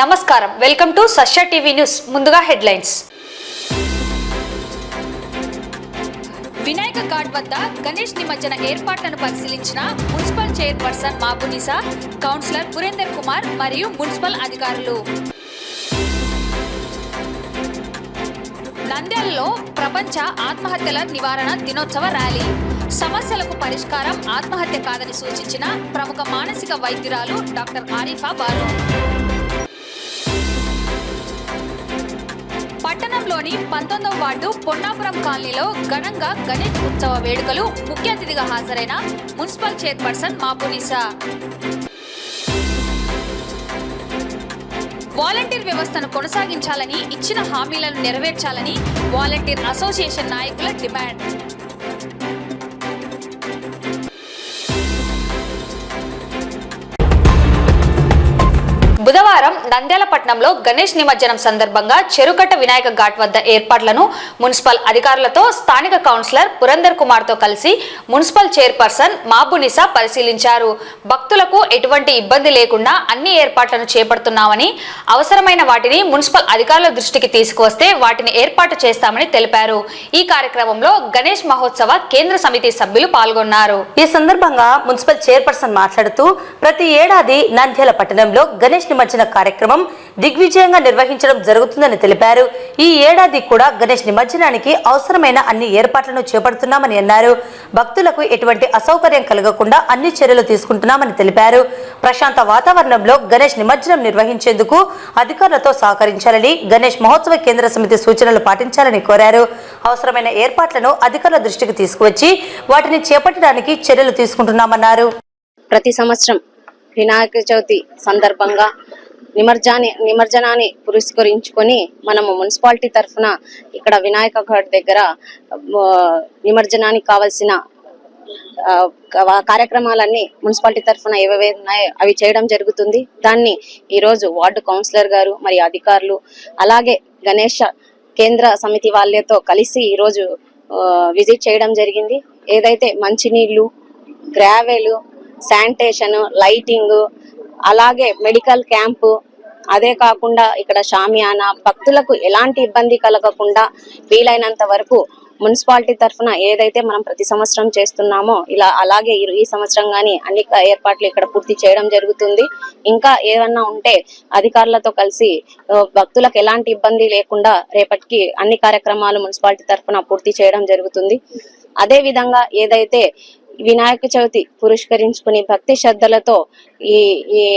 నమస్కారం, welcome to Sasya TV news. ముందుగా headlines. Vinayaka Ghat వద్ద గణేష్ నిమజ్జన ఏర్పాట్లను పరిశీలించిన municipal chairperson Mabunisa, councillor Purender Kumar మరియు మున్సిపల్ అధికారులు. నంద్యాలలో ప్రపంచ ఆత్మహత్యల నివారణ దినోత్సవ ర్యాలీ. సమస్యలకు పరిష్కారం ఆత్మహత్య కాదని సూచించిన ప్రముఖ మానసిక వైద్యురాలు డాక్టర్ ఆరిఫా బాను. పట్టణంలోని 19వ వార్డు పొన్నాపురం కాలనీలో ఘనంగా గణేష్ ఉత్సవ వేడుకలు. ముఖ్య అతిథిగా హాజరైన మున్సిపల్ చైర్పర్సన్ మాబునిసా. వాలంటీర్ వ్యవస్థను కొనసాగించాలని, ఇచ్చిన హామీలను నెరవేర్చాలని వాలంటీర్ అసోసియేషన్ నాయకుల డిమాండ్. బుధవారం నంద్యాల పట్టణంలో గణేష్ నిమజ్జనం సందర్భంగా చెరుకట్ట వినాయక ఘాట్ వద్ద ఏర్పాట్లను మున్సిపల్ అధికారులతో స్థానిక కౌన్సిలర్ పురేందర్ కుమార్ తో కలిసి మున్సిపల్ చైర్పర్సన్ మాబునిసా పరిశీలించారు. భక్తులకు ఎటువంటి ఇబ్బంది లేకుండా అన్ని ఏర్పాట్లను చేపడుతున్నామని, అవసరమైన వాటిని మున్సిపల్ అధికారుల దృష్టికి తీసుకువస్తే వాటిని ఏర్పాటు చేస్తామని తెలిపారు. ఈ కార్యక్రమంలో గణేష్ మహోత్సవ కేంద్ర సమితి సభ్యులు పాల్గొన్నారు. ఈ సందర్భంగా మున్సిపల్ చైర్పర్సన్ మాట్లాడుతూ, ప్రతి ఏడాది నంద్యాల పట్టణంలో గణేష్ నిమజ్జన కార్యక్రమం దిగ్విజయంగా నిర్వహించడం జరుగుతుందని తెలిపారు. ఈ ఏడాది కూడా గణేష్ నిమజ్జనానికి అవసరమైన అన్ని ఏర్పాట్లను చేపడుతున్నామని అన్నారు. భక్తులకు ఎటువంటి అసౌకర్యం కలగకుండా అన్ని చర్యలు తీసుకుంటున్నామని తెలిపారు. ప్రశాంత వాతావరణంలో గణేష్ నిమజ్జనం నిర్వహించేందుకు అధికారులతో సహకరించాలని, గణేష్ మహోత్సవ కేంద్ర సమితి సూచనలు పాటించాలని కోరారు. అవసరమైన ఏర్పాట్లను అధికారుల దృష్టికి తీసుకువచ్చి వాటిని చేపట్టడానికి చర్యలు తీసుకుంటున్నామన్నారు. ప్రతి సంవత్సరం వినాయక చవితి సందర్భంగా నిమజ్జనాన్ని పురస్కరించుకొని మనము మున్సిపాలిటీ తరఫున ఇక్కడ వినాయక ఘాట్ దగ్గర నిమజ్జనానికి కావాల్సిన కార్యక్రమాలన్నీ మున్సిపాలిటీ తరఫున ఏవే ఉన్నాయో అవి చేయడం జరుగుతుంది. దాన్ని ఈరోజు వార్డు కౌన్సిలర్ గారు మరి అధికారులు అలాగే గణేష్ కేంద్ర సమితి వాళ్ళతో కలిసి ఈరోజు విజిట్ చేయడం జరిగింది. ఏదైతే మంచినీళ్లు, గ్రావెల్, శానిటేషన్, లైటింగ్, అలాగే మెడికల్ క్యాంపు, అదే కాకుండా ఇక్కడ షామియానా, భక్తులకు ఎలాంటి ఇబ్బంది కలగకుండా వీలైనంత వరకు మున్సిపాలిటీ తరఫున ఏదైతే మనం ప్రతి సంవత్సరం చేస్తున్నామో ఇలా అలాగే ఈ సంవత్సరం గానీ అన్ని ఏర్పాట్లు ఇక్కడ పూర్తి చేయడం జరుగుతుంది. ఇంకా ఏమన్నా ఉంటే అధికారులతో కలిసి భక్తులకు ఎలాంటి ఇబ్బంది లేకుండా రేపటికి అన్ని కార్యక్రమాలు మున్సిపాలిటీ తరఫున పూర్తి చేయడం జరుగుతుంది. అదే విధంగా ఏదైతే వినాయక చవితి పురస్కరించుకుని భక్తి శ్రద్ధలతో ఈ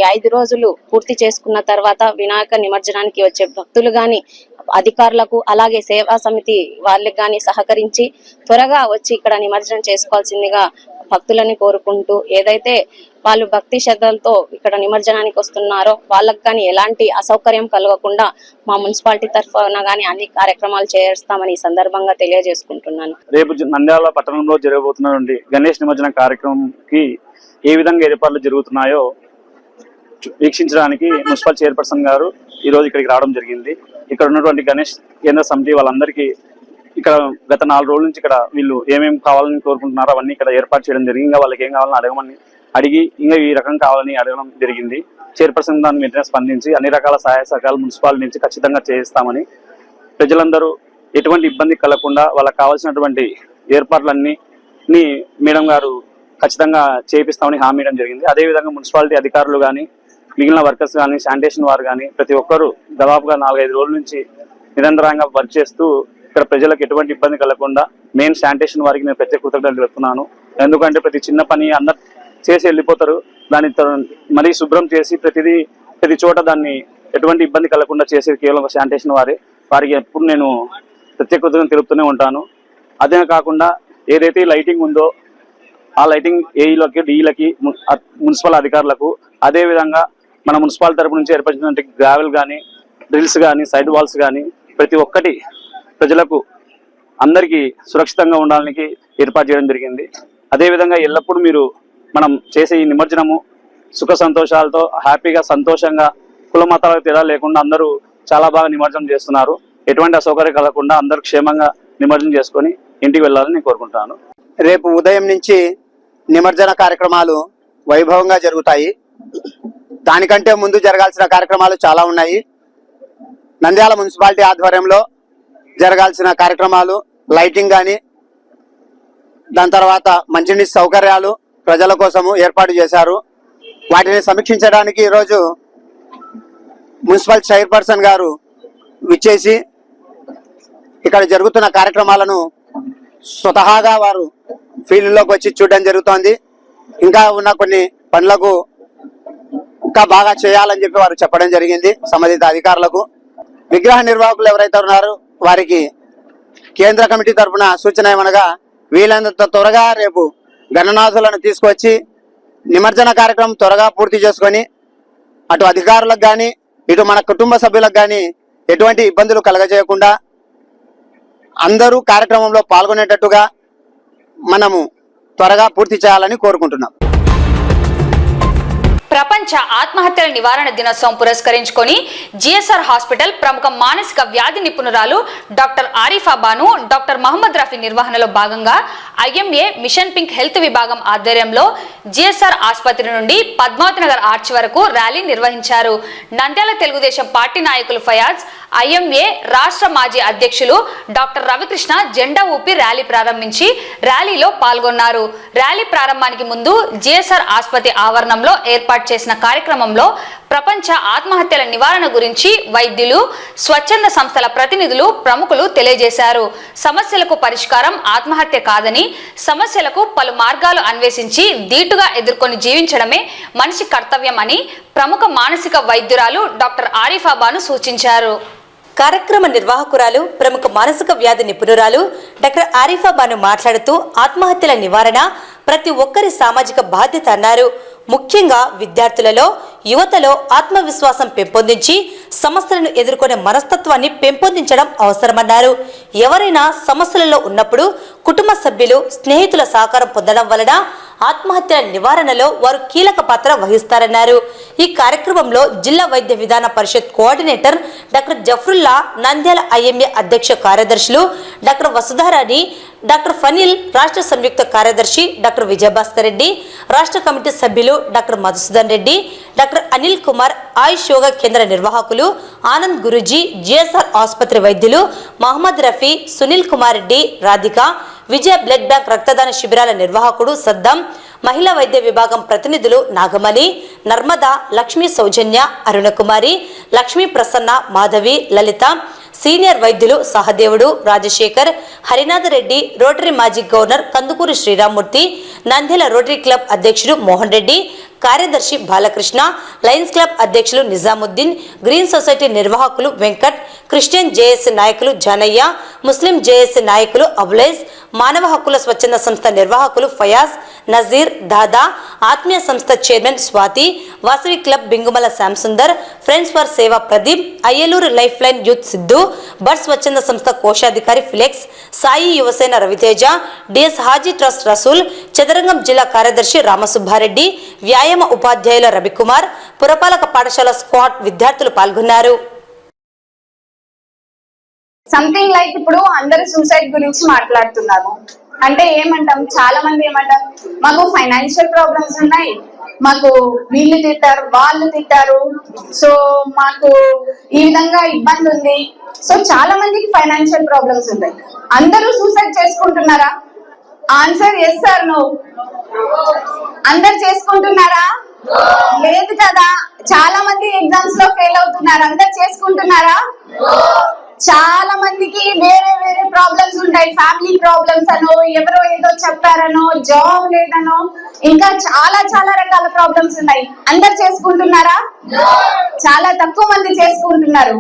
5 రోజులు పూర్తి చేసుకున్న తర్వాత వినాయక నిమజ్జనానికి వచ్చే భక్తులు గాని, అధికారులకు అలాగే సేవా సమితి వాళ్ళకి గాని సహకరించి త్వరగా వచ్చి ఇక్కడ నిమజ్జనం చేసుకోవాల్సిందిగా భక్తులని కోరుకుంటూ, ఏదైతే వాళ్ళు భక్తి శ్రద్ధలతో ఇక్కడ నిమజ్జనానికి వస్తున్నారో వాళ్ళకి కానీ ఎలాంటి అసౌకర్యం కలగకుండా మా మున్సిపాలిటీ తరఫున గానీ అన్ని కార్యక్రమాలు చేస్తామని ఈ సందర్భంగా తెలియజేసుకుంటున్నాను. రేపు నంద్యాల పట్టణంలో జరగబోతున్నటువంటి గణేష్ నిమజ్జన కార్యక్రమంకి ఏ విధంగా ఏర్పాట్లు జరుగుతున్నాయో వీక్షించడానికి మున్సిపల్ చైర్పర్సన్ గారు ఈ రోజు ఇక్కడికి రావడం జరిగింది. ఇక్కడ ఉన్నటువంటి గణేష్ కేంద్ర సమితి వాళ్ళందరికీ ఇక్కడ గత 4 రోజుల నుంచి ఇక్కడ వీళ్ళు ఏమేమి కావాలని కోరుకుంటున్నారో అవన్నీ ఇక్కడ ఏర్పాటు చేయడం జరిగింది. ఇంకా వాళ్ళకి ఏం కావాలని అడిగి ఇంకా ఈ రకం కావాలని అడగడం జరిగింది. చైర్పర్సన్ దాన్ని వెంటనే స్పందించి అన్ని రకాల సహాయ సహకారాలు మున్సిపాలిటీ నుంచి ఖచ్చితంగా చేయిస్తామని, ప్రజలందరూ ఎటువంటి ఇబ్బంది కలగకుండా వాళ్ళకి కావాల్సినటువంటి ఏర్పాట్లన్నీ మేడం గారు ఖచ్చితంగా చేపిస్తామని హామీ ఇవ్వడం జరిగింది. అదేవిధంగా మున్సిపాలిటీ అధికారులు కానీ, మిగిలిన వర్కర్స్ కానీ, శానిటేషన్ వారు కానీ ప్రతి ఒక్కరూ దాదాపుగా 4-5 రోజుల నుంచి నిరంతరంగా వర్క్ చేస్తూ ఇక్కడ ప్రజలకు ఎటువంటి ఇబ్బంది కలగకుండా మెయిన్ శానిటేషన్ వారికి నేను ప్రత్యేక కృతజ్ఞతలు తెలుపుతున్నాను. ఎందుకంటే ప్రతి చిన్న పని అందరు చేసి వెళ్ళిపోతారు, దాన్ని మరీ శుభ్రం చేసి ప్రతి చోట దాన్ని ఎటువంటి ఇబ్బంది కలగకుండా చేసేది కేవలం శానిటేషన్ వారికి ఎప్పుడు నేను ప్రత్యేక కృతజ్ఞతలు తెలుపుతూనే ఉంటాను. అదే కాకుండా ఏదైతే లైటింగ్ ఉందో ఆ లైటింగ్ ఏఈలకి, డిఈలకి, మున్సిపల్ అధికారులకు, అదేవిధంగా మన మున్సిపాలిటీ తరపు నుంచి ఏర్పరిచినటువంటి గ్రావెల్ కానీ, డ్రిల్స్ కానీ, సైడ్ వాల్స్ కానీ ప్రతి ఒక్కటి ప్రజలకు అందరికీ సురక్షితంగా ఉండడానికి ఏర్పాటు చేయడం జరిగింది. అదేవిధంగా ఎల్లప్పుడూ మీరు మనం చేసే ఈ నిమజ్జనము సుఖ సంతోషాలతో హ్యాపీగా సంతోషంగా కుల మతాలకు తేడా లేకుండా అందరూ చాలా బాగా నిమజ్జనం చేస్తున్నారు. ఎటువంటి అసౌకర్యం కలగకుండా అందరూ క్షేమంగా నిమజ్జనం చేసుకొని ఇంటికి వెళ్ళాలని నేను కోరుకుంటున్నాను. రేపు ఉదయం నుంచి నిమజ్జన కార్యక్రమాలు వైభవంగా జరుగుతాయి. దానికంటే ముందు జరగాల్సిన కార్యక్రమాలు చాలా ఉన్నాయి. నంద్యాల మున్సిపాలిటీ ఆధ్వర్యంలో జరగాల్సిన కార్యక్రమాలు లైటింగ్ కానీ, దాని తర్వాత మంచినీటి సౌకర్యాలు ప్రజల కోసము ఏర్పాటు చేశారు. వాటిని సమీక్షించడానికి ఈరోజు మున్సిపల్ చైర్పర్సన్ గారు విచ్చేసి ఇక్కడ జరుగుతున్న కార్యక్రమాలను స్వతహాగా వారు ఫీల్డ్లోకి వచ్చి చూడడం జరుగుతోంది. ఇంకా ఉన్న కొన్ని పనులకు ఇంకా బాగా చేయాలని చెప్పి వారు చెప్పడం జరిగింది సంబంధిత అధికారులకు. విగ్రహ నిర్వాహకులు ఎవరైతే ఉన్నారో వారికి కేంద్ర కమిటీ తరఫున సూచన ఏమనగా వీలైనంత త్వరగా రేపు గణనాథులను తీసుకొచ్చి నిమజ్జన కార్యక్రమం త్వరగా పూర్తి చేసుకొని అటు అధికారులకు కానీ ఇటు మన కుటుంబ సభ్యులకు కానీ ఎటువంటి ఇబ్బందులు కలగజేయకుండా అందరూ కార్యక్రమంలో పాల్గొనేటట్టుగా మనము త్వరగా పూర్తి చేయాలని కోరుకుంటున్నాం. ప్రపంచ ఆత్మహత్యల నివారణ దినోత్సవం పురస్కరించుకొని జిఎస్ఆర్ హాస్పిటల్ ప్రముఖ మానసిక వ్యాధి నిపుణురాలు డాక్టర్ ఆరిఫా బాను, డాక్టర్ మహమ్మద్ రఫీ నిర్వహణలో భాగంగా ఐఎంఏ మిషన్ పింక్ హెల్త్ విభాగం ఆధ్వర్యంలో జిఎస్ఆర్ ఆసుపత్రి నుండి పద్మావతి నగర్ ఆర్చ్ వరకు ర్యాలీ నిర్వహించారు. నంద్యాల తెలుగుదేశం పార్టీ నాయకులు ఫయాజ్, ఐఎంఏ రాష్ట్ర మాజీ అధ్యక్షులు డాక్టర్ రవికృష్ణ జెండా ఊపి ర్యాలీ ప్రారంభించి ర్యాలీలో పాల్గొన్నారు. ర్యాలీ ప్రారంభానికి ముందు జిఎస్ఆర్ ఆసుపత్రి ఆవరణంలో ఏర్పాటు చేసిన కార్యక్రమంలో ప్రపంచ ఆత్మహత్యల నివారణ గురించి వైద్యులు, స్వచ్ఛంద సంస్థల ప్రతినిధులు, ప్రముఖులు తెలియజేశారు. సమస్యలకు పరిష్కారం ఆత్మహత్య కాదని, సమస్యలకు పలు మార్గాలు అన్వేషించి ధీటుగా ఎదుర్కొని జీవించడమే మనిషి కర్తవ్యం అని ప్రముఖ మానసిక వైద్యురాలు డాక్టర్ ఆరిఫా బాను సూచించారు. కార్యక్రమ నిర్వాహకురాలు, ప్రముఖ మానసిక వ్యాధి నిపుణురాలు డాక్టర్ ఆరిఫా బాను మాట్లాడుతూ ఆత్మహత్యల నివారణ ప్రతి ఒక్కరి సామాజిక బాధ్యత అన్నారు. ముఖ్యంగా విద్యార్థులలో, యువతలో ఆత్మవిశ్వాసం పెంపొందించి సమస్యలను ఎదుర్కొనే మనస్తత్వాన్ని పెంపొందించడం అవసరమన్నారు. ఎవరైనా సమస్యలలో ఉన్నప్పుడు కుటుంబ సభ్యులు, స్నేహితుల సహకారం పొందడం వలన ఆత్మహత్యల నివారణలో వారు కీలక పాత్ర వహిస్తారన్నారు. ఈ కార్యక్రమంలో జిల్లా Vaidya Vidhana Parishad coordinator doctor Zafarullah, Nandyal IMA అధ్యక్ష కార్యదర్శులు డాక్టర్ వసుధారాణి, డాక్టర్ ఫనీల్, రాష్ట్ర సంయుక్త కార్యదర్శి డాక్టర్ విజయభాస్కర్ రెడ్డి, రాష్ట్ర కమిటీ సభ్యులు డాక్టర్ మధుసూదన్ రెడ్డి, డాక్టర్ అనిల్ కుమార్, ఆయుష్ యోగా కేంద్ర నిర్వాహకులు ఆనంద్ గురూజీ, జిఎస్ఆర్ ఆసుపత్రి వైద్యులు మహమ్మద్ రఫీ, సునీల్ కుమార్ రెడ్డి, రాధిక, విజయ బ్లడ్ బ్యాంక్ రక్తదాన శిబిరాల నిర్వాహకుడు సద్దాం, మహిళా వైద్య విభాగం ప్రతినిధులు నాగమణి, నర్మదా, లక్ష్మీ సౌజన్య, అరుణకుమారి, లక్ష్మీ ప్రసన్న, మాధవి, లలిత, సీనియర్ వైద్యులు సహదేవుడు, రాజశేఖర్, హరినాథ్ రెడ్డి, రోటరీ మాజీ governor Kandukuri Sriramamurthy, Nandyal Rotary club అధ్యక్షుడు మోహన్ రెడ్డి, కార్యదర్శి బాలకృష్ణ, లయన్స్ క్లబ్ అధ్యక్షులు నిజాముద్దీన్, గ్రీన్ సొసైటీ నిర్వాహకులు వెంకట్, క్రిస్టియన్ జేఏసీ నాయకులు జానయ్య, ముస్లిం జేఏసీ నాయకులు అబులైజ్, మానవ హక్కుల స్వచ్ఛంద సంస్థ నిర్వాహకులు ఫయాజ్, నజీర్, దాదా, ఆత్మీయ సంస్థ chairman Swathi, Vasavi club Bingumala Shyamsundar, friends for Seva Pradeep, Ayyaluru life line youth Siddhu, bird స్వచ్ఛంద సంస్థ కోశాధికారి Felix, Sai Yuvasena Raviteja, DS Haji trust Rasool, చదరంగం జిల్లా కార్యదర్శి రామసుబ్బారెడ్డి, వ్యాయామ ఉపాధ్యాయుల రవికుమార్, పురపాలక పాఠశాల స్క్వాడ్ విద్యార్థులు పాల్గొన్నారు. సంథింగ్ లైక్ ఇప్పుడు అందరు సూసైడ్ గురించి మాట్లాడుతున్నారు అంటే ఏమంటాం, చాలా మంది ఏమంటారు, మాకు ఫైనాన్షియల్ ప్రాబ్లమ్స్ ఉన్నాయి, మాకు వీళ్ళు తిట్టారు, వాళ్ళు తిట్టారు, సో మాకు ఈ విధంగా ఇబ్బంది ఉంది. సో చాలా మందికి ఫైనాన్షియల్ ప్రాబ్లమ్స్ ఉంటాయి. అందరూ సూసైడ్ చేసుకుంటున్నారా? Answer yes sir no. అందరు చేసుకుంటున్నారా? లేదు కదా. చాలా మంది ఎగ్జామ్స్ లో ఫెయిల్ అవుతున్నారు. అందరు చేసుకుంటున్నారా? చాలా మందికి వేరే వేరే ప్రాబ్లమ్స్ ఉంటాయి. ఫ్యామిలీ ప్రాబ్లమ్స్ అనో, ఎవరో ఏదో చెప్పారనో, జాబ్ లేదనో, ఇంకా చాలా చాలా రకాల ప్రాబ్లమ్స్ ఉన్నాయి. అందరు చేసుకుంటున్నారా? చాలా తక్కువ మంది చేసుకుంటున్నారు.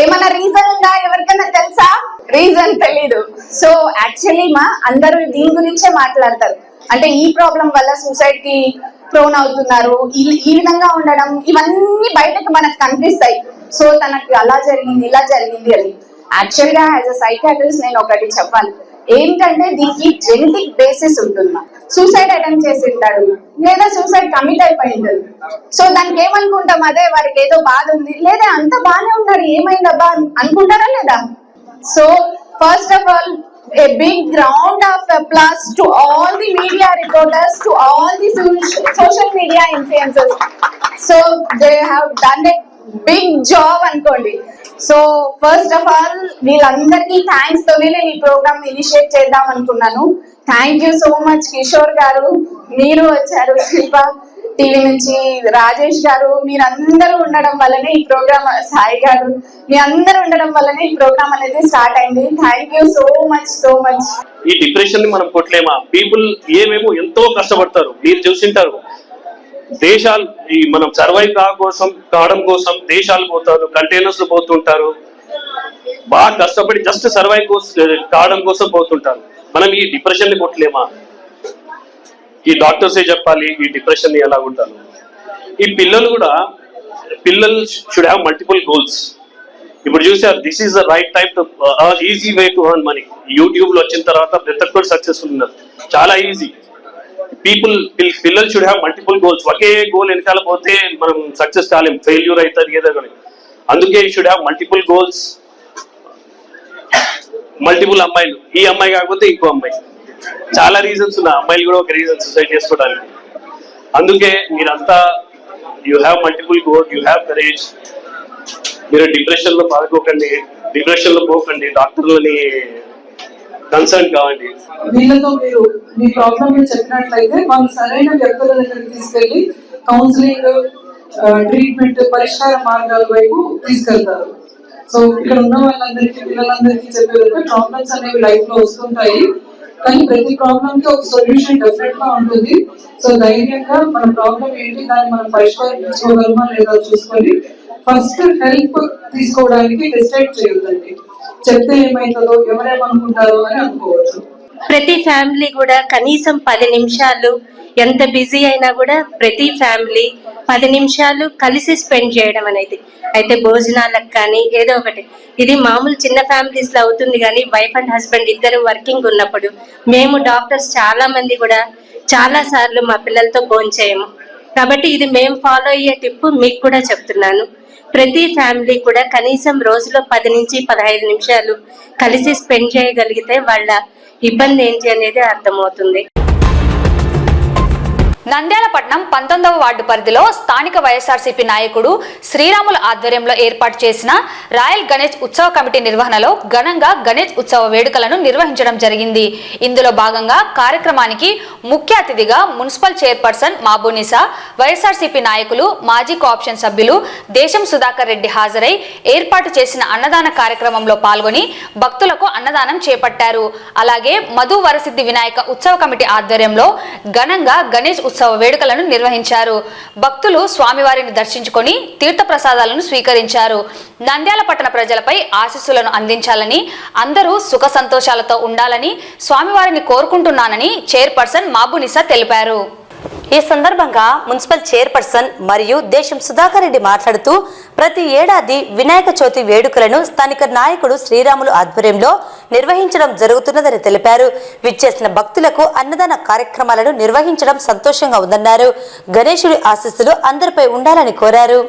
ఏమన్నా రీజన్ ఉందా? ఎవరికైనా తెలుసా? రీజన్ తెలీదు. సో యాక్చువల్లీ అందరూ దీని గురించే మాట్లాడతారు. అంటే ఈ ప్రాబ్లం వల్ల సూసైడ్ కి ప్రోన్ అవుతున్నారు, ఈ విధంగా ఉండడం, ఇవన్నీ బయటకు మనకు కనిపిస్తాయి. సో తనకి అలా జరిగింది, ఇలా జరిగింది అని. యాక్చువల్ గా యాజ్ అ సైకాట్రిస్ట్ నేను ఒకటి చెప్పాలి ఏంటంటే, దీనికి జెనెటిక్ బేసిస్ ఉంటుంది. సూసైడ్ అటెంప్ట్ చేసి ఉంటాడు, లేదా సూసైడ్ కమిట్ అయిపోయి ఉంటుంది. సో దానికి ఏమనుకుంటాం, అదే వారికి ఏదో బాధ ఉంది, లేదా అంత బాగానే ఉన్నాడు, ఏమైందబ్బా అనుకుంటారా లేదా? So first of all A big round of applause to all the media reporters, to all the social media influencers. So they have done a big job అనుకోండి. సో ఫస్ట్ ఆఫ్ ఆల్ వీళ్ళందరికీ thanks తోనే నేను ఈ programme initiate చేద్దాం అనుకున్నాను. Thank you so much Kishore గారు, మీరు వచ్చారు, శిల్ప టీవీ నుంచి రాజేష్ గారు, మీరందరూ ఉండడం వల్లనే ఈ ప్రోగ్రామ్, సాయి గారు, మీ అందరూ ఉండడం వల్లనే ఈ ప్రోగ్రామ్ అనేది స్టార్ట్ అయింది. Thank you so much so much. ఈ డిప్రెషన్ ని మనం కొట్టలేమా? పీపుల్ ఏమేమో ఎంతో కష్టపడతారు, మీరు చూసింటారు. దేశాలు మనం సర్వైవ్ కావడం కోసం దేశాలు పోతారు, కంటైనర్స్ పోతుంటారు, బాగా కష్టపడి జస్ట్ సర్వైవ్ కావడం కోసం పోతుంటారు. మనం ఈ డిప్రెషన్ ని కొట్టలేమా? ఈ డాక్టర్సే చెప్పాలి ఈ డిప్రెషన్ ని ఎలా ఉంటారు. ఈ పిల్లలు షుడ్ హ్యావ్ మల్టిపుల్ గోల్స్. ఇప్పుడు చూసారు, this is the right time to easy way to earn money. YouTube లో వచ్చిన తర్వాత ప్రతి ఒక్కరు సక్సెస్ఫుల్ ఉన్నారు, చాలా ఈజీ. పిల్లలు should have multiple goals. Okay goal వెనకాల పోతే మనం సక్సెస్ కాలేం, ఫెయిల్యూర్ అవుతుంది ఏదో కానీ. అందుకే you should have multiple goals, multiple అమ్మాయిలు. ఈ అమ్మాయి కాకపోతే ఇంకో అమ్మాయి, చాలా రీజన్స్ ఉన్నాయి. అమ్మాయిలు కూడా ఒక రీజన్ సూసైడ్ చేసుకోవడానికి. అందుకే మీరంతా you have multiple goal, you have courage. మీరు డిప్రెషన్ లో పోకండి, డాక్టర్లని కన్సర్న్ కావండి. వీళ్ళతో మీరు మీ ప్రాబ్లమ్ మీరు చెప్పినట్లయితే వాళ్ళు సరైన వ్యక్తుల దగ్గరికి తీసుకెళ్లి కౌన్సిలింగ్, ట్రీట్మెంట్, పరిష్కార మార్గాల వైపు తీసుకెళ్తారు. సో ఇక్కడ ఉన్న వాళ్ళందరికీ, పిల్లలందరికీ చెప్పేదంటే ప్రాబ్లమ్స్ అనేవి లైఫ్ లో వస్తుంటాయి, కానీ ప్రతి ప్రాబ్లమ్ కి ఒక సొల్యూషన్ డెఫినెట్ గా ఉంటుంది. సో ధైర్యంగా మన ప్రాబ్లం ఏంటి, దాన్ని మనం పరిష్కరించుకోగలమా లేదా చూసుకొని ఫస్ట్ హెల్ప్ తీసుకోవడానికి డిసైడ్ చేయొద్దండి. చెప్తే ఏమైతుందో, ఎవరేమనుకుంటారో అని అనుకోవచ్చు. ప్రతి ఫ్యామిలీ కూడా కనీసం 10 నిమిషాలు, ఎంత బిజీ అయినా కూడా ప్రతి ఫ్యామిలీ 10 నిమిషాలు కలిసి స్పెండ్ చేయడం అనేది, అయితే భోజనాలకు కానీ ఏదో ఒకటి. ఇది మామూలు చిన్న ఫ్యామిలీస్ లో అవుతుంది, కానీ వైఫ్ అండ్ హస్బెండ్ ఇద్దరు వర్కింగ్ ఉన్నప్పుడు మేము డాక్టర్స్ చాలా మంది కూడా చాలా సార్లు మా పిల్లలతో భోంచేయము. కాబట్టి ఇది మేము ఫాలో అయ్యే టిప్పు మీకు కూడా చెప్తున్నాను. ప్రతి ఫ్యామిలీ కూడా కనీసం రోజులో 10 నుంచి 15 నిమిషాలు కలిసి స్పెండ్ చేయగలిగితే వాళ్ళ ఇబ్బంది ఏంటి అనేది అర్థమవుతుంది. నంద్యాల పట్టణం 19వ వార్డు పరిధిలో స్థానిక వైఎస్ఆర్సీపీ నాయకుడు శ్రీరాముల ఆధ్వర్యంలో ఏర్పాటు చేసిన రాయల్ గణేష్ ఉత్సవ కమిటీ నిర్వహణలో ఘనంగా గణేష్ ఉత్సవ వేడుకలను నిర్వహించడం జరిగింది. ఇందులో భాగంగా కార్యక్రమానికి ముఖ్య అతిథిగా మున్సిపల్ చైర్పర్సన్ మాబునిసా, వైఎస్ఆర్సీపీ నాయకులు, మాజీ కోఆప్షన్ సభ్యులు దేశం సుధాకర్ రెడ్డి హాజరై ఏర్పాటు చేసిన అన్నదాన కార్యక్రమంలో పాల్గొని భక్తులకు అన్నదానం చేపట్టారు. అలాగే మధు వరసిద్ధి వినాయక ఉత్సవ కమిటీ ఆధ్వర్యంలో ఘనంగా గణేష్ ఉత్సవ వేడుకలను నిర్వహించారు. భక్తులు స్వామివారిని దర్శించుకొని తీర్థ ప్రసాదాలను స్వీకరించారు. నంద్యాల పట్టణ ప్రజలపై ఆశీస్సులను అందించాలని, అందరూ సుఖ సంతోషాలతో ఉండాలని స్వామివారిని కోరుకుంటున్నానని చైర్పర్సన్ మాబునిసా తెలిపారు. ఈ సందర్భంగా మున్సిపల్ చైర్పర్సన్ మరియు దేశం సుధాకర్ రెడ్డి మాట్లాడుతూ ప్రతి ఏడాది వినాయక చవితి వేడుకలను స్థానిక నాయకుడు శ్రీరాములు ఆధ్వర్యంలో నిర్వహించడం జరుగుతున్నదని తెలిపారు. విచ్చేసిన భక్తులకు అన్నదాన కార్యక్రమాలను నిర్వహించడం సంతోషంగా ఉందన్నారు. గణేశుడి ఆశీస్సులు అందరిపై ఉండాలని కోరారు.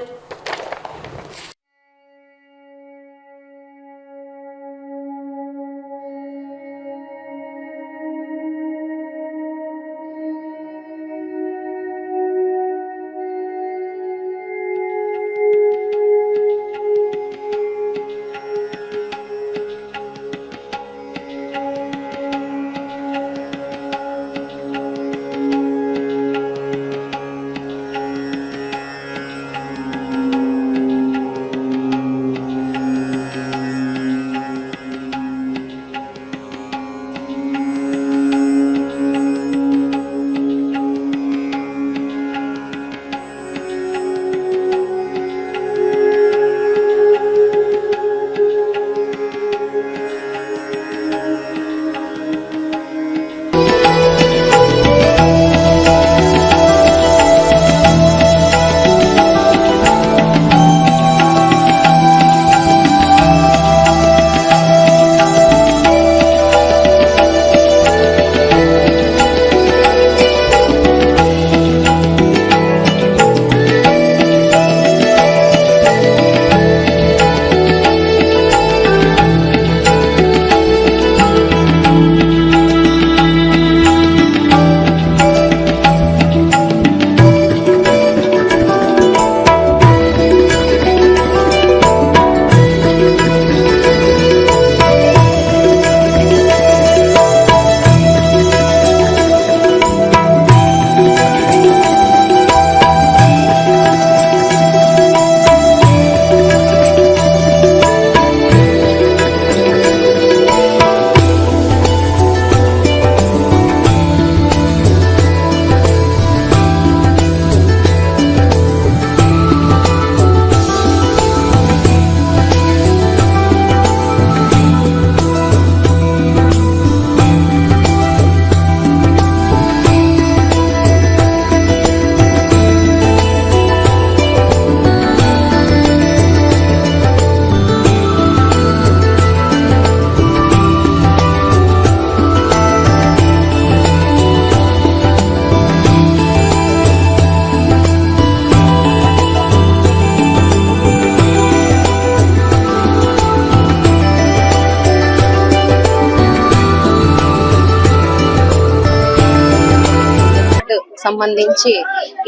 సంబంధించి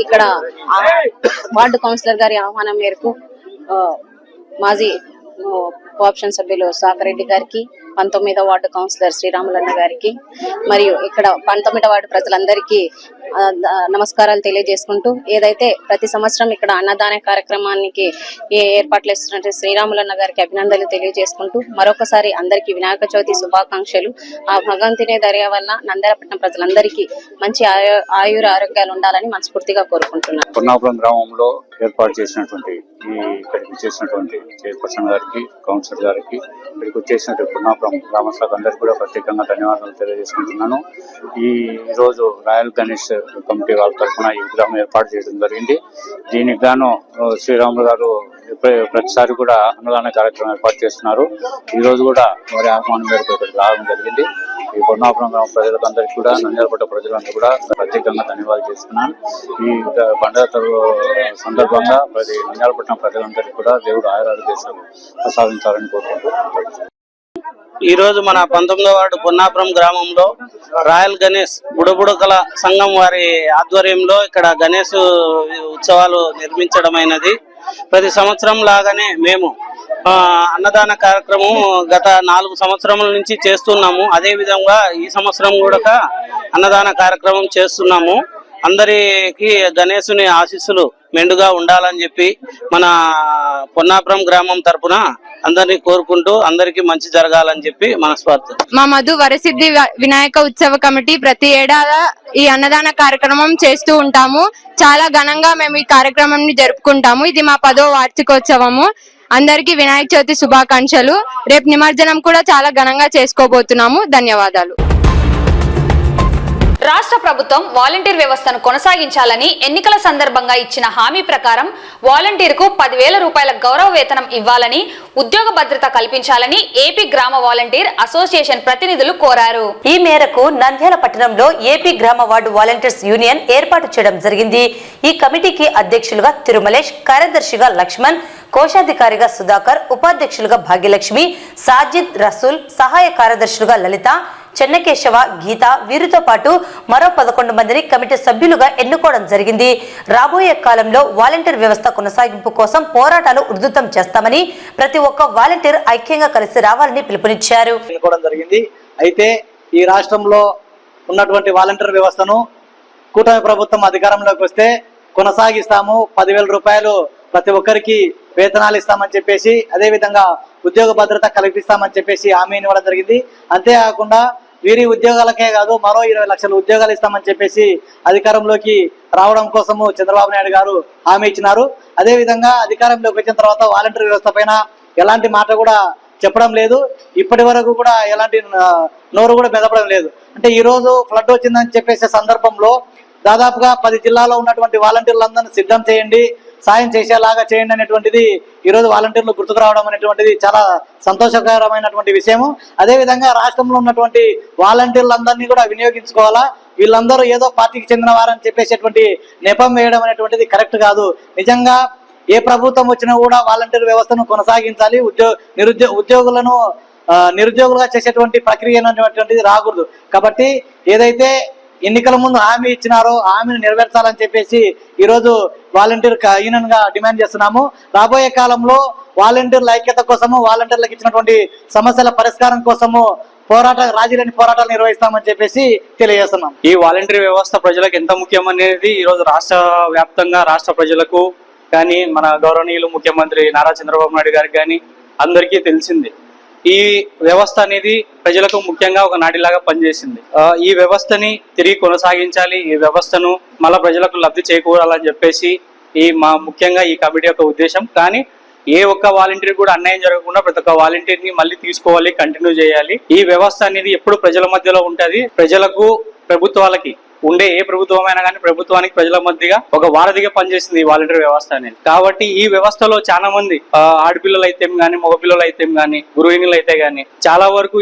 ఇక్కడ వార్డు కౌన్సిలర్ గారి ఆహ్వానం మేరకు మాజీ కోఆప్షన్ సభ్యులు సాకరెడ్డి గారికి, 19వ వార్డు కౌన్సిలర్ శ్రీరాములన్న గారికి మరియు ఇక్కడ 19వ వార్డు ప్రజలందరికీ నమస్కారాలు తెలియజేసుకుంటూ, ఏదైతే ప్రతి సంవత్సరం ఇక్కడ అన్నదాన కార్యక్రమానికి ఏర్పాట్లు చేస్తున్నట్టు శ్రీరాములన్న గారికి అభినందనలు తెలియజేసుకుంటూ మరొకసారి అందరికీ వినాయక చవితి శుభాకాంక్షలు. ఆ భగవంతుని దయ వల్ల నంద్యాలపట్నం ప్రజలందరికీ మంచి ఆయుర ఆరోగ్యాలు ఉండాలని మనస్ఫూర్తిగా కోరుకుంటున్నాను. పొన్నాపురం గ్రామంలో ఏర్పాటు చేసినటువంటి ఇక్కడికి చేసినటువంటి చైర్పర్సన్ గారికి, కౌన్సిలర్ గారికి, ఇక్కడికి వచ్చేసినటువంటి పొన్నాపురం గ్రామస్తులకు అందరికీ కూడా ప్రత్యేకంగా ధన్యవాదాలు తెలియజేసుకుంటున్నాను. ఈ రోజు రాయల్ గణేష్ కమిటీ వాళ్ళ తరఫున ఈ విగ్రహం ఏర్పాటు చేయడం జరిగింది. దీనికి గాను శ్రీరాములు గారు ప్రతిసారి కూడా అన్నదాన కార్యక్రమం ఏర్పాటు చేస్తున్నారు. ఈ రోజు కూడా వారి ఆహ్వానం మేరకు ఇక్కడికి రావడం జరిగింది. ఈ పొన్నాపురం గ్రామ ప్రజలందరికీ కూడా, నంద్యాలపట్ట ప్రజలందరూ కూడా ప్రత్యేకంగా ధన్యవాదాలు చేస్తున్నాను. ఈ పండుగ సందర్భంగా నంద్యాలపట్నం ప్రజలందరికీ కూడా దేవుడు ఆయురారోగ్యాలు ప్రసాదించాలని కోరుకుంటున్నాను. ఈ రోజు మన 19వ వార్డు పొన్నాపురం గ్రామంలో రాయల్ గణేష్ బుడబుడకల సంఘం వారి ఆధ్వర్యంలో ఇక్కడ గణేష్ ఉత్సవాలు నిర్మించడమైనది. ప్రతి సంవత్సరం లాగానే మేము అన్నదాన కార్యక్రమం గత 4 సంవత్సరముల నుంచి చేస్తున్నాము. అదే విధంగా ఈ సంవత్సరం కూడా అన్నదాన కార్యక్రమం చేస్తున్నాము. అందరికి గణేశుని ఆశీస్సులు మెండుగా ఉండాలని చెప్పి మన పొన్నాపురం గ్రామం తరపున అందరినీ కోరుకుంటూ అందరికి మంచి జరగాలని చెప్పి మనస్ఫూర్తి. మా మధు వరసిద్ధి వినాయక ఉత్సవ కమిటీ ప్రతి ఏడాది ఈ అన్నదాన కార్యక్రమం చేస్తూ ఉంటాము. చాలా ఘనంగా మేము ఈ కార్యక్రమం జరుపుకుంటాము. ఇది మా 10వ వార్షికోత్సవము. అందరికీ వినాయక చవితి శుభాకాంక్షలు. రేపు నిమజ్జనం కూడా చాలా ఘనంగా చేసుకోబోతున్నాము. ధన్యవాదాలు. రాష్ట్ర ప్రభుత్వం వాలంటీర్ వ్యవస్థను కొనసాగించాలని ఎన్నికల సందర్భంగా ఇచ్చిన హామీ ప్రకారం వాలంటీర్కు 10,000 రూపాయల గౌరవ వేతనం ఇవ్వాలని, ఉద్యోగ భద్రత కల్పించాలని ఏపీ గ్రామ వాలంటీర్ అసోసియేషన్ ప్రతినిధులు కోరారు. ఈ మేరకు నంద్యాల పట్టణంలో ఏపీ గ్రామ వార్డు వాలంటీర్స్ యూనియన్ ఏర్పాటు చేయడం జరిగింది. ఈ కమిటీకి అధ్యక్షులుగా తిరుమలేష్, కార్యదర్శిగా లక్ష్మణ్, కోశాధికారిగా సుధాకర్, ఉపాధ్యక్షులుగా భాగ్యలక్ష్మి, సాజిద్, రసూల్, సహాయ కార్యదర్శులుగా లలిత, చెన్నకేశవ, గీత, వీరితో పాటు మరో 11 మందిని కమిటీ సభ్యులుగా ఎన్నుకోవడం జరిగింది. రాబోయే కాలంలో వాలంటీర్ వ్యవస్థ కొనసాగింపు కోసం పోరాటాలు ఉధృతం చేస్తామని, ప్రతి ఒక్క వాలంటీర్ ఐక్యంగా కలిసి రావాలని పిలుపునిచ్చారు. అయితే ఈ రాష్ట్రంలో ఉన్నటువంటి వాలంటీర్ వ్యవస్థను కూటమి ప్రభుత్వం అధికారంలోకి వస్తే కొనసాగిస్తాము. 10,000 రూపాయలు ప్రతి ఒక్కరికి వేతనాలు ఇస్తామని చెప్పేసి, అదే విధంగా ఉద్యోగ భద్రత కల్పిస్తామని చెప్పేసి హామీని ఇవ్వడం జరిగింది. అంతేకాకుండా వీరి ఉద్యోగాలకే కాదు మరో 20 లక్షల ఉద్యోగాలు ఇస్తామని చెప్పేసి అధికారంలోకి రావడం కోసము చంద్రబాబు నాయుడు గారు హామీ ఇచ్చినారు. అదే విధంగా అధికారంలోకి వచ్చిన తర్వాత వాలంటీర్ వ్యవస్థ పైన ఎలాంటి మాట కూడా చెప్పడం లేదు. ఇప్పటి వరకు కూడా ఎలాంటి నోరు కూడా మెదపడం లేదు. అంటే ఈ రోజు ఫ్లడ్ వచ్చిందని చెప్పేసే సందర్భంలో దాదాపుగా 10 జిల్లాలో ఉన్నటువంటి వాలంటీర్లందరినీ సిద్ధం చేయండి, సాయం చేసేలాగా చేయండి అనేటువంటిది ఈరోజు వాలంటీర్లు గుర్తుకు రావడం అనేటువంటిది చాలా సంతోషకరమైనటువంటి విషయము. అదేవిధంగా రాష్ట్రంలో ఉన్నటువంటి వాలంటీర్లందరినీ కూడా వినియోగించుకోవాలా. వీళ్ళందరూ ఏదో పార్టీకి చెందిన వారని చెప్పేసేటువంటి నెపం వేయడం అనేటువంటిది కరెక్ట్ కాదు. నిజంగా ఏ ప్రభుత్వం వచ్చినా కూడా వాలంటీర్ వ్యవస్థను కొనసాగించాలి. ఉద్యోగులను నిరుద్యోగులుగా చేసేటువంటి ప్రక్రియ అనేటువంటిది రాకూడదు. కాబట్టి ఏదైతే ఎన్నికల ముందు హామీ ఇచ్చినారో హామీని నెరవేర్చాలని చెప్పేసి ఈరోజు వాలంటీర్ యూనియన్ గా డిమాండ్ చేస్తున్నాము. రాబోయే కాలంలో వాలంటీర్ల ఐక్యత కోసము, వాలంటీర్లకు ఇచ్చినటువంటి సమస్యల పరిష్కారం కోసము రాజీలేని పోరాటాలు నిర్వహిస్తామని చెప్పేసి తెలియజేస్తున్నాం. ఈ వాలంటీర్ వ్యవస్థ ప్రజలకు ఎంత ముఖ్యం అనేది ఈ రోజు రాష్ట్ర వ్యాప్తంగా రాష్ట్ర ప్రజలకు కానీ, మన గౌరవనీయులు ముఖ్యమంత్రి నారా చంద్రబాబు నాయుడు గారికి కానీ అందరికీ తెలిసింది. ఈ వ్యవస్థ అనేది ప్రజలకు ముఖ్యంగా ఒక నాటిలాగా పనిచేసింది. ఈ వ్యవస్థని తిరిగి కొనసాగించాలి, ఈ వ్యవస్థను మళ్ళా ప్రజలకు లబ్ధి చేకూరాలని చెప్పేసి ముఖ్యంగా ఈ కమిటీ యొక్క ఉద్దేశం. కానీ ఏ ఒక్క వాలంటీర్ కూడా అన్యాయం జరగకుండా ప్రతి ఒక్క వాలంటీర్ ని మళ్ళీ తీసుకోవాలి, కంటిన్యూ చేయాలి. ఈ వ్యవస్థ అనేది ఎప్పుడు ప్రజల మధ్యలో ఉంటది. ప్రజలకు, ప్రభుత్వాలకి ఉండే ఏ ప్రభుత్వమైనా కానీ ప్రభుత్వానికి ప్రజల మధ్యగా ఒక వారధిగా పనిచేసింది ఈ వాలంటీర్ వ్యవస్థ అనేది. కాబట్టి ఈ వ్యవస్థలో చాలా మంది ఆడపిల్లలు అయితే గానీ, మగపిల్లలు అయితే గానీ, గృహిణులు అయితే గానీ చాలా వరకు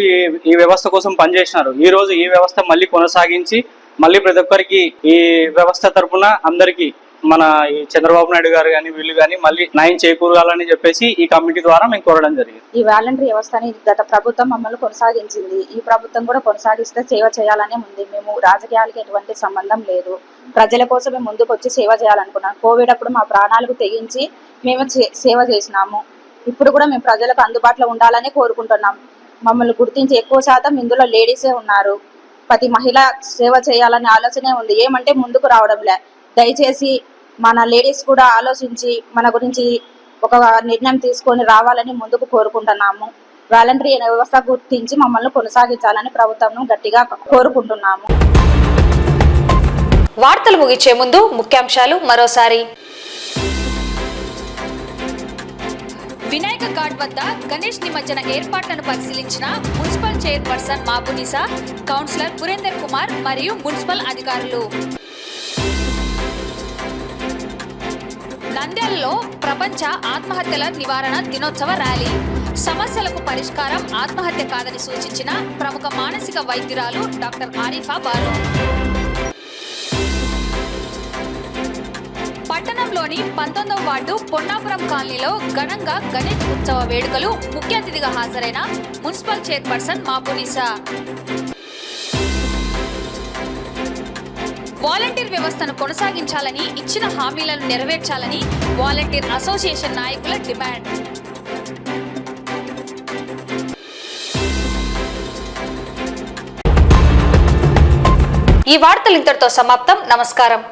ఈ వ్యవస్థ కోసం పనిచేసినారు. ఈ రోజు ఈ వ్యవస్థ మళ్ళీ కొనసాగించి మళ్ళీ ప్రతి ఒక్కరికి ఈ వ్యవస్థ తరఫున అందరికి మన ఈ చంద్రబాబు నాయుడు గారు కానీ వీళ్ళు కానీ మళ్ళీ న్యాయం చేకూరాలని చెప్పేసి ఈ కమిటీ ద్వారా మేము కోరడం జరిగింది. ఈ వాలంటరీ వ్యవస్థని గత ప్రభుత్వం మమ్మల్ని కొనసాగించింది. ఈ ప్రభుత్వం కూడా కొనసాగిస్తే సేవ చేయాలనే ఉంది. మేము రాజకీయాలకి ఎటువంటి సంబంధం లేదు. ప్రజల కోసమే ముందుకు వచ్చి సేవ చేయాలనుకున్నాం. కోవిడ్ అప్పుడు మా ప్రాణాలకు తెగించి మేము సేవ చేసినాము. ఇప్పుడు కూడా మేము ప్రజలకు అందుబాటులో ఉండాలని కోరుకుంటున్నాం. మమ్మల్ని గుర్తించి ఎక్కువ శాతం ఇందులో లేడీసే ఉన్నారు. ప్రతి మహిళ సేవ చేయాలనే ఆలోచనే ఉంది. ఏమంటే ముందుకు రావడంలే. దయచేసి మన లేడీస్ కూడా ఆలోచించి మన గురించి ఒక నిర్ణయం తీసుకొని రావాలని ముందుకు కోరుకుంటున్నాము. వాలంటరీ వ్యవస్థ గుర్తించి మమ్మల్ని కొనసాగించాలని ప్రభుత్వం గట్టిగా కోరుకుంటున్నాము. వార్తలు ముగించే ముందు ముఖ్యాంశాలు మరోసారి. వినాయక ఘాట్ వద్ద గణేష్ నిమజ్జన ఏర్పాట్లను పరిశీలించిన municipal chairperson Mabunisa, councillor Purender Kumar మరియు మున్సిపల్ అధికారులు. నంద్యాలలో ప్రపంచ ఆత్మహత్యల నివారణ దినోత్సవ ర్యాలీ. సమస్యలకు పరిష్కారం ఆత్మహత్య కాదని సూచించిన ప్రముఖ మానసిక వైద్యురాలు డాక్టర్ ఆరిఫా బాను. పట్టణంలోని 19వ వార్డు పొన్నాపురం కాలనీలో ఘనంగా గణేష్ ఉత్సవ వేడుకలు. ముఖ్య అతిథిగా హాజరైన మున్సిపల్ చైర్పర్సన్ మాబునిసా. వాలంటీర్ వ్యవస్థను కొనసాగించాలని, ఇచ్చిన హామీలను నెరవేర్చాలని వాలంటీర్ అసోసియేషన్ నాయకుల డిమాండ్. ఈ వార్తలు ఇంతటితో సమాప్తం. నమస్కారం.